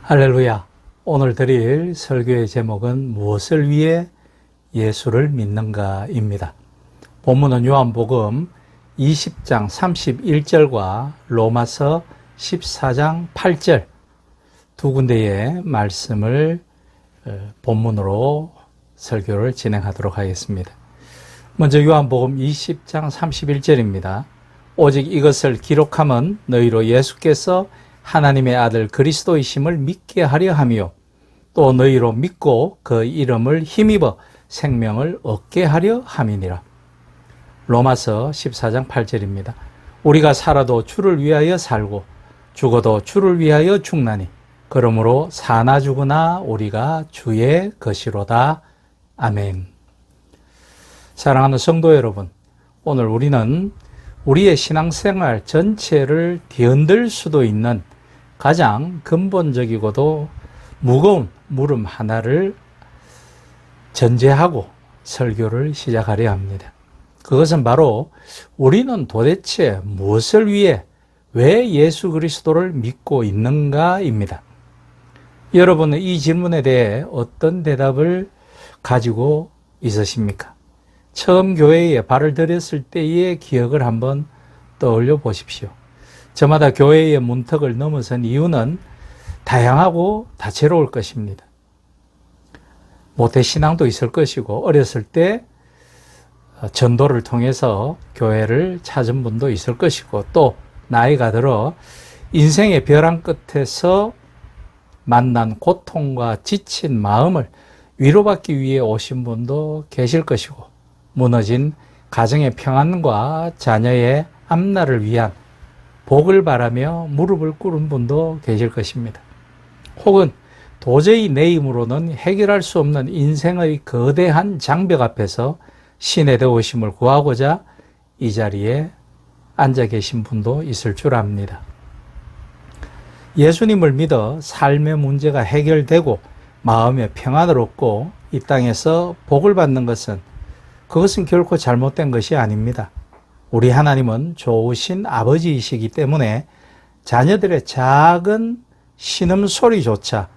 할렐루야. 오늘 드릴 설교의 제목은 무엇을 위해 예수를 믿는가입니다. 본문은 요한복음 20장 31절과 로마서 14장 8절 두 군데의 말씀을 본문으로 설교를 진행하도록 하겠습니다. 먼저 요한복음 20장 31절입니다. 오직 이것을 기록함은 너희로 예수께서 하나님의 아들 그리스도이심을 믿게 하려 함이요 또 너희로 믿고 그 이름을 힘입어 생명을 얻게 하려 함이니라. 로마서 14장 8절입니다. 우리가 살아도 주를 위하여 살고 죽어도 주를 위하여 죽나니 그러므로 사나 죽으나 우리가 주의 것이로다. 아멘. 사랑하는 성도 여러분, 오늘 우리는 우리의 신앙생활 전체를 뒤흔들 수도 있는 가장 근본적이고도 무거운 물음 하나를 전제하고 설교를 시작하려 합니다. 그것은 바로 우리는 도대체 무엇을 위해 왜 예수 그리스도를 믿고 있는가입니다. 여러분은 이 질문에 대해 어떤 대답을 가지고 있으십니까? 처음 교회에 발을 들였을 때의 기억을 한번 떠올려 보십시오. 저마다 교회의 문턱을 넘어선 이유는 다양하고 다채로울 것입니다. 모태신앙도 있을 것이고 어렸을 때 전도를 통해서 교회를 찾은 분도 있을 것이고 또 나이가 들어 인생의 벼랑 끝에서 만난 고통과 지친 마음을 위로받기 위해 오신 분도 계실 것이고 무너진 가정의 평안과 자녀의 앞날을 위한 복을 바라며 무릎을 꿇은 분도 계실 것입니다. 혹은 도저히 내 힘으로는 해결할 수 없는 인생의 거대한 장벽 앞에서 신의 도우심을 구하고자 이 자리에 앉아 계신 분도 있을 줄 압니다. 예수님을 믿어 삶의 문제가 해결되고 마음의 평안을 얻고 이 땅에서 복을 받는 그것은 결코 잘못된 것이 아닙니다. 우리 하나님은 좋으신 아버지이시기 때문에 자녀들의 작은 신음소리조차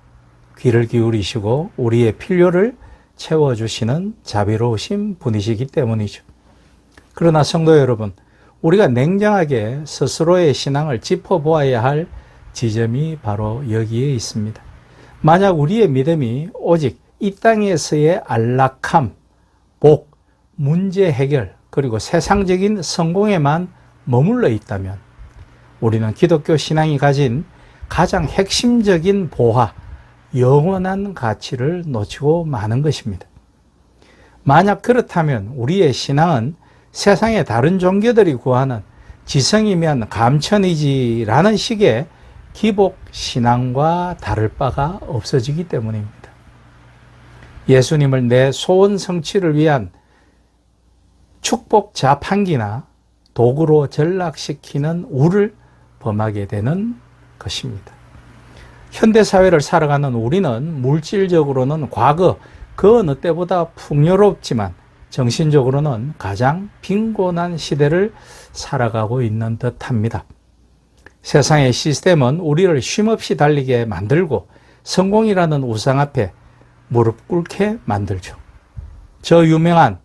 귀를 기울이시고 우리의 필요를 채워주시는 자비로우신 분이시기 때문이죠. 그러나 성도 여러분, 우리가 냉정하게 스스로의 신앙을 짚어보아야 할 지점이 바로 여기에 있습니다. 만약 우리의 믿음이 오직 이 땅에서의 안락함, 복, 문제 해결, 그리고 세상적인 성공에만 머물러 있다면 우리는 기독교 신앙이 가진 가장 핵심적인 보화, 영원한 가치를 놓치고 마는 것입니다. 만약 그렇다면 우리의 신앙은 세상의 다른 종교들이 구하는 지성이면 감천이지라는 식의 기복 신앙과 다를 바가 없어지기 때문입니다. 예수님을 내 소원 성취를 위한 축복 자판기나 도구로 전락시키는 우를 범하게 되는 것입니다. 현대사회를 살아가는 우리는 물질적으로는 과거 그 어느 때보다 풍요롭지만 정신적으로는 가장 빈곤한 시대를 살아가고 있는 듯합니다. 세상의 시스템은 우리를 쉼없이 달리게 만들고 성공이라는 우상 앞에 무릎 꿇게 만들죠. 저 유명한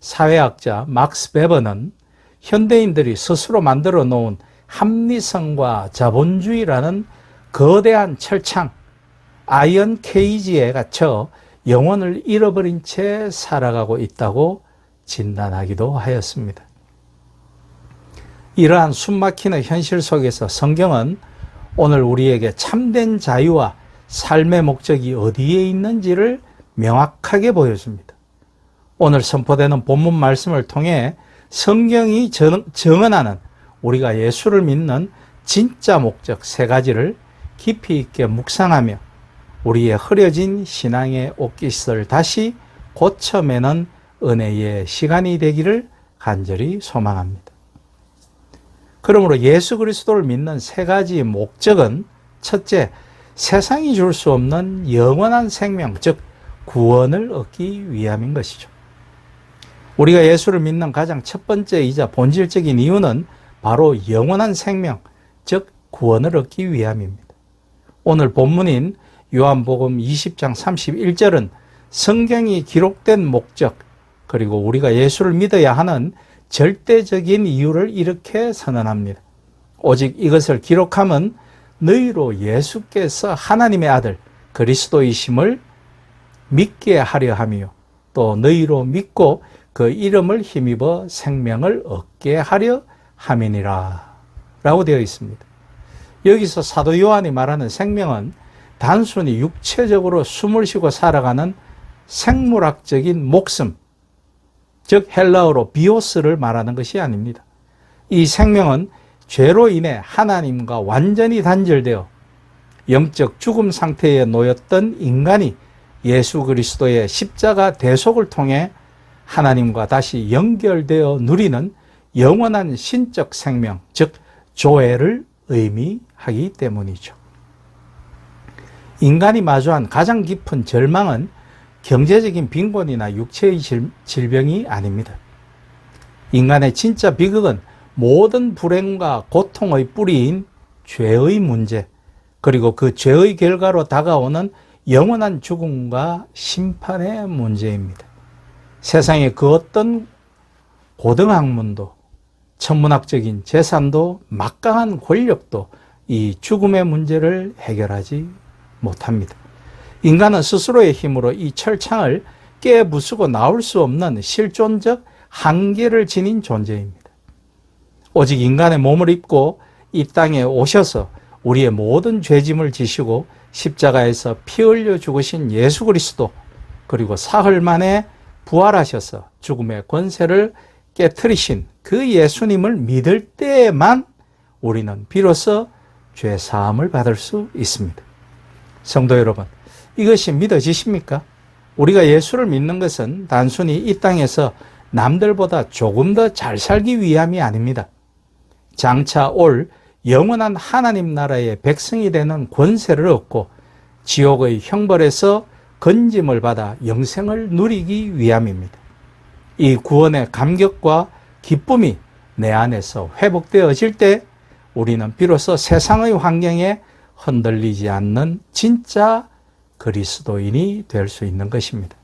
사회학자 막스 베버는 현대인들이 스스로 만들어 놓은 합리성과 자본주의라는 거대한 철창, 아이언 케이지에 갇혀 영혼을 잃어버린 채 살아가고 있다고 진단하기도 하였습니다. 이러한 숨막히는 현실 속에서 성경은 오늘 우리에게 참된 자유와 삶의 목적이 어디에 있는지를 명확하게 보여줍니다. 오늘 선포되는 본문 말씀을 통해 성경이 정언하는 우리가 예수를 믿는 진짜 목적 세 가지를 깊이 있게 묵상하며 우리의 흐려진 신앙의 옷깃을 다시 고쳐매는 은혜의 시간이 되기를 간절히 소망합니다. 그러므로 예수 그리스도를 믿는 세 가지 목적은 첫째, 세상이 줄 수 없는 영원한 생명, 즉 구원을 얻기 위함인 것이죠. 우리가 예수를 믿는 가장 첫 번째이자 본질적인 이유는 바로 영원한 생명, 즉 구원을 얻기 위함입니다. 오늘 본문인 요한복음 20장 31절은 성경이 기록된 목적, 그리고 우리가 예수를 믿어야 하는 절대적인 이유를 이렇게 선언합니다. 오직 이것을 기록함은 너희로 예수께서 하나님의 아들 그리스도이심을 믿게 하려 함이요, 또 너희로 믿고 그 이름을 힘입어 생명을 얻게 하려 함이니라 라고 되어 있습니다. 여기서 사도 요한이 말하는 생명은 단순히 육체적으로 숨을 쉬고 살아가는 생물학적인 목숨, 즉 헬라어로 비오스를 말하는 것이 아닙니다. 이 생명은 죄로 인해 하나님과 완전히 단절되어 영적 죽음 상태에 놓였던 인간이 예수 그리스도의 십자가 대속을 통해 하나님과 다시 연결되어 누리는 영원한 신적 생명, 즉 조회를 의미하기 때문이죠. 인간이 마주한 가장 깊은 절망은 경제적인 빈곤이나 육체의 질병이 아닙니다. 인간의 진짜 비극은 모든 불행과 고통의 뿌리인 죄의 문제, 그리고 그 죄의 결과로 다가오는 영원한 죽음과 심판의 문제입니다. 세상의 그 어떤 고등학문도, 천문학적인 재산도, 막강한 권력도 이 죽음의 문제를 해결하지 못합니다. 인간은 스스로의 힘으로 이 철창을 깨부수고 나올 수 없는 실존적 한계를 지닌 존재입니다. 오직 인간의 몸을 입고 이 땅에 오셔서 우리의 모든 죄짐을 지시고 십자가에서 피 흘려 죽으신 예수 그리스도, 그리고 사흘 만에 부활하셔서 죽음의 권세를 깨트리신 그 예수님을 믿을 때에만 우리는 비로소 죄 사함을 받을 수 있습니다. 성도 여러분, 이것이 믿어지십니까? 우리가 예수를 믿는 것은 단순히 이 땅에서 남들보다 조금 더 잘 살기 위함이 아닙니다. 장차 올 영원한 하나님 나라의 백성이 되는 권세를 얻고 지옥의 형벌에서 건짐을 받아 영생을 누리기 위함입니다. 이 구원의 감격과 기쁨이 내 안에서 회복되어질 때 우리는 비로소 세상의 환경에 흔들리지 않는 진짜 그리스도인이 될 수 있는 것입니다.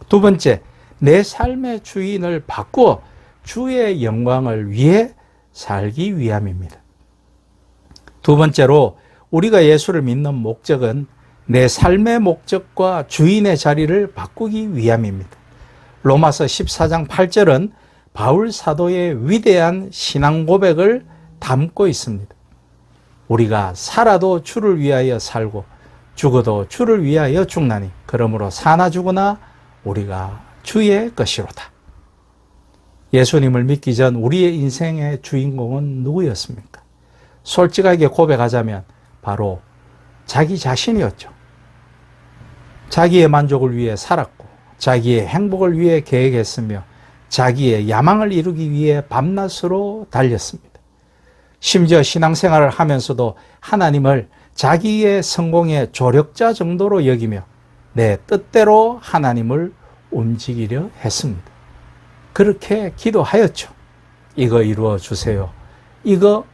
두 번째, 내 삶의 주인을 바꾸어 주의 영광을 위해 살기 위함입니다. 두 번째로 우리가 예수를 믿는 목적은 내 삶의 목적과 주인의 자리를 바꾸기 위함입니다. 로마서 14장 8절은 바울 사도의 위대한 신앙 고백을 담고 있습니다. 우리가 살아도 주를 위하여 살고 죽어도 주를 위하여 죽나니 그러므로 사나 죽으나 우리가 주의 것이로다. 예수님을 믿기 전 우리의 인생의 주인공은 누구였습니까? 솔직하게 고백하자면 바로 자기 자신이었죠. 자기의 만족을 위해 살았고 자기의 행복을 위해 계획했으며 자기의 야망을 이루기 위해 밤낮으로 달렸습니다. 심지어 신앙생활을 하면서도 하나님을 자기의 성공의 조력자 정도로 여기며 내 뜻대로 하나님을 움직이려 했습니다. 그렇게 기도하였죠. 이거 이루어 주세요. 이거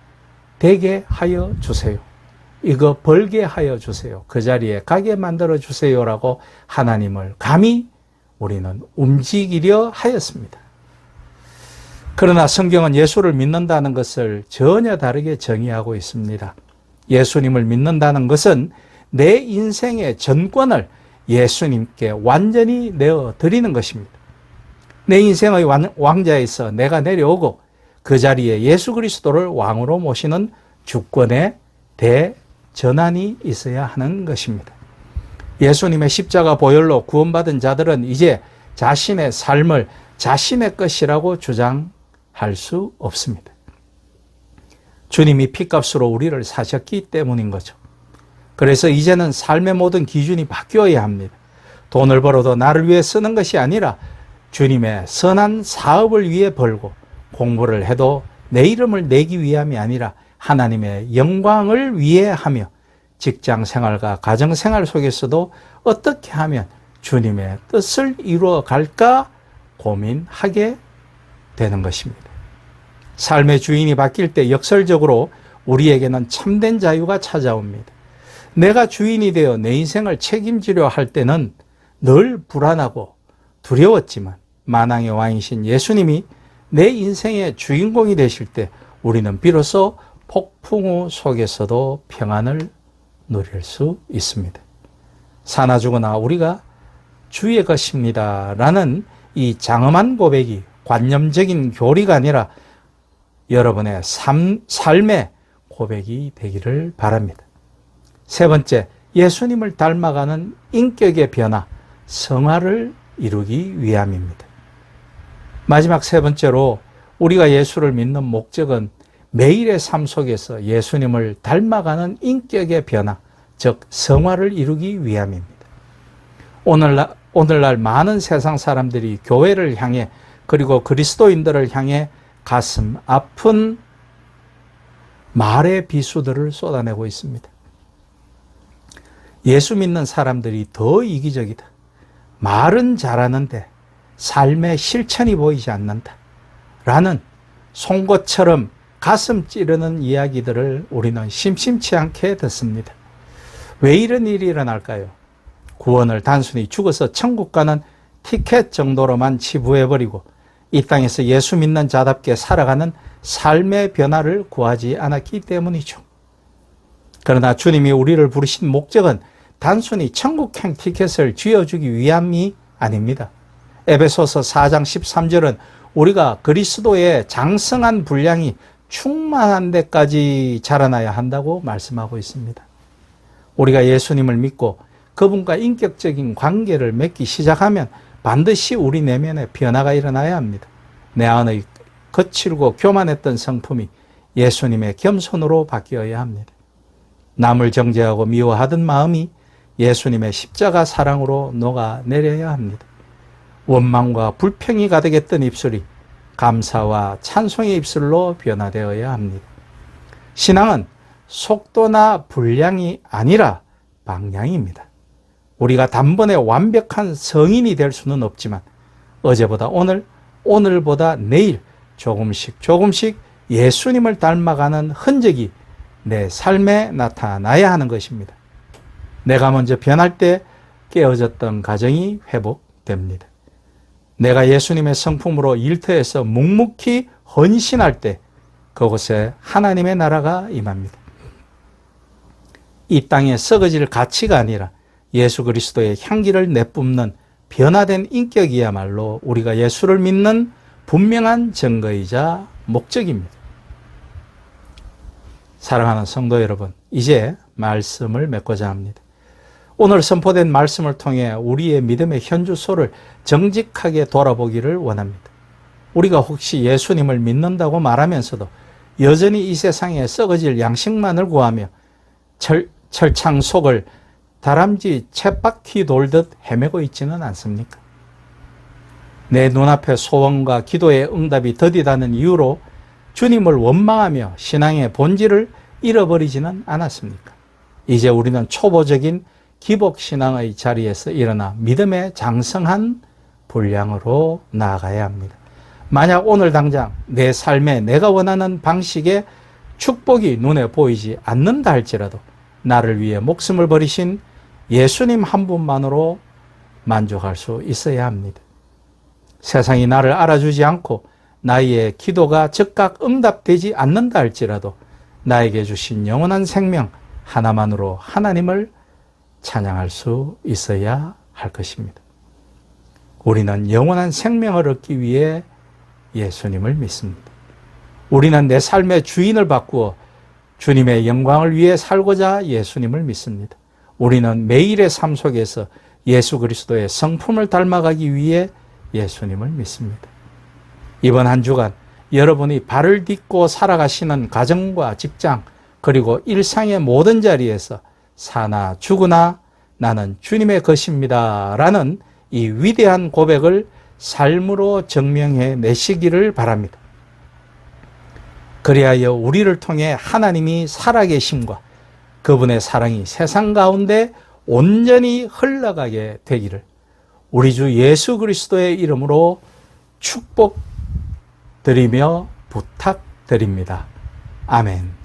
되게 하여 주세요. 이거 벌게 하여 주세요. 그 자리에 가게 만들어 주세요라고 하나님을 감히 우리는 움직이려 하였습니다. 그러나 성경은 예수를 믿는다는 것을 전혀 다르게 정의하고 있습니다. 예수님을 믿는다는 것은 내 인생의 전권을 예수님께 완전히 내어드리는 것입니다. 내 인생의 왕자에서 내가 내려오고 그 자리에 예수 그리스도를 왕으로 모시는 주권의 대전환이 있어야 하는 것입니다. 예수님의 십자가 보혈로 구원받은 자들은 이제 자신의 삶을 자신의 것이라고 주장할 수 없습니다. 주님이 핏값으로 우리를 사셨기 때문인 거죠. 그래서 이제는 삶의 모든 기준이 바뀌어야 합니다. 돈을 벌어도 나를 위해 쓰는 것이 아니라 주님의 선한 사업을 위해 벌고, 공부를 해도 내 이름을 내기 위함이 아니라 하나님의 영광을 위해 하며, 직장 생활과 가정 생활 속에서도 어떻게 하면 주님의 뜻을 이루어 갈까 고민하게 되는 것입니다. 삶의 주인이 바뀔 때 역설적으로 우리에게는 참된 자유가 찾아옵니다. 내가 주인이 되어 내 인생을 책임지려 할 때는 늘 불안하고 두려웠지만 만왕의 왕이신 예수님이 내 인생의 주인공이 되실 때 우리는 비로소 폭풍우 속에서도 평안을 누릴 수 있습니다. 사나 죽으나 우리가 주의 것입니다 라는 이 장엄한 고백이 관념적인 교리가 아니라 여러분의 삶의 고백이 되기를 바랍니다. 세 번째, 예수님을 닮아가는 인격의 변화, 성화를 이루기 위함입니다. 마지막 세 번째로 우리가 예수를 믿는 목적은 매일의 삶 속에서 예수님을 닮아가는 인격의 변화, 즉 성화를 이루기 위함입니다. 오늘날 많은 세상 사람들이 교회를 향해 그리고 그리스도인들을 향해 가슴 아픈 말의 비수들을 쏟아내고 있습니다. 예수 믿는 사람들이 더 이기적이다. 말은 잘하는데 삶의 실천이 보이지 않는다. 라는 송곳처럼 가슴 찌르는 이야기들을 우리는 심심치 않게 듣습니다. 왜 이런 일이 일어날까요? 구원을 단순히 죽어서 천국 가는 티켓 정도로만 치부해버리고 이 땅에서 예수 믿는 자답게 살아가는 삶의 변화를 구하지 않았기 때문이죠. 그러나 주님이 우리를 부르신 목적은 단순히 천국행 티켓을 쥐어주기 위함이 아닙니다. 에베소서 4장 13절은 우리가 그리스도의 장성한 분량이 충만한 데까지 자라나야 한다고 말씀하고 있습니다. 우리가 예수님을 믿고 그분과 인격적인 관계를 맺기 시작하면 반드시 우리 내면에 변화가 일어나야 합니다. 내 안의 거칠고 교만했던 성품이 예수님의 겸손으로 바뀌어야 합니다. 남을 정죄하고 미워하던 마음이 예수님의 십자가 사랑으로 녹아내려야 합니다. 원망과 불평이 가득했던 입술이 감사와 찬송의 입술로 변화되어야 합니다. 신앙은 속도나 분량이 아니라 방향입니다. 우리가 단번에 완벽한 성인이 될 수는 없지만 어제보다 오늘, 오늘보다 내일 조금씩 예수님을 닮아가는 흔적이 내 삶에 나타나야 하는 것입니다. 내가 먼저 변할 때 깨어졌던 가정이 회복됩니다. 내가 예수님의 성품으로 일터에서 묵묵히 헌신할 때 그곳에 하나님의 나라가 임합니다. 이 땅에 썩어질 가치가 아니라 예수 그리스도의 향기를 내뿜는 변화된 인격이야말로 우리가 예수를 믿는 분명한 증거이자 목적입니다. 사랑하는 성도 여러분, 이제 말씀을 맺고자 합니다. 오늘 선포된 말씀을 통해 우리의 믿음의 현주소를 정직하게 돌아보기를 원합니다. 우리가 혹시 예수님을 믿는다고 말하면서도 여전히 이 세상에 썩어질 양식만을 구하며 철창 속을 다람쥐 쳇바퀴 돌듯 헤매고 있지는 않습니까? 내 눈앞에 소원과 기도의 응답이 더디다는 이유로 주님을 원망하며 신앙의 본질을 잃어버리지는 않았습니까? 이제 우리는 초보적인 기복신앙의 자리에서 일어나 믿음의 장성한 분량으로 나아가야 합니다. 만약 오늘 당장 내 삶에 내가 원하는 방식의 축복이 눈에 보이지 않는다 할지라도 나를 위해 목숨을 버리신 예수님 한 분만으로 만족할 수 있어야 합니다. 세상이 나를 알아주지 않고 나의 기도가 즉각 응답되지 않는다 할지라도 나에게 주신 영원한 생명 하나만으로 하나님을 찬양할 수 있어야 할 것입니다. 우리는 영원한 생명을 얻기 위해 예수님을 믿습니다. 우리는 내 삶의 주인을 바꾸어 주님의 영광을 위해 살고자 예수님을 믿습니다. 우리는 매일의 삶 속에서 예수 그리스도의 성품을 닮아가기 위해 예수님을 믿습니다. 이번 한 주간 여러분이 발을 딛고 살아가시는 가정과 직장 그리고 일상의 모든 자리에서 사나 죽으나 나는 주님의 것입니다 라는 이 위대한 고백을 삶으로 증명해 내시기를 바랍니다. 그리하여 우리를 통해 하나님이 살아계심과 그분의 사랑이 세상 가운데 온전히 흘러가게 되기를 우리 주 예수 그리스도의 이름으로 축복드리며 부탁드립니다. 아멘.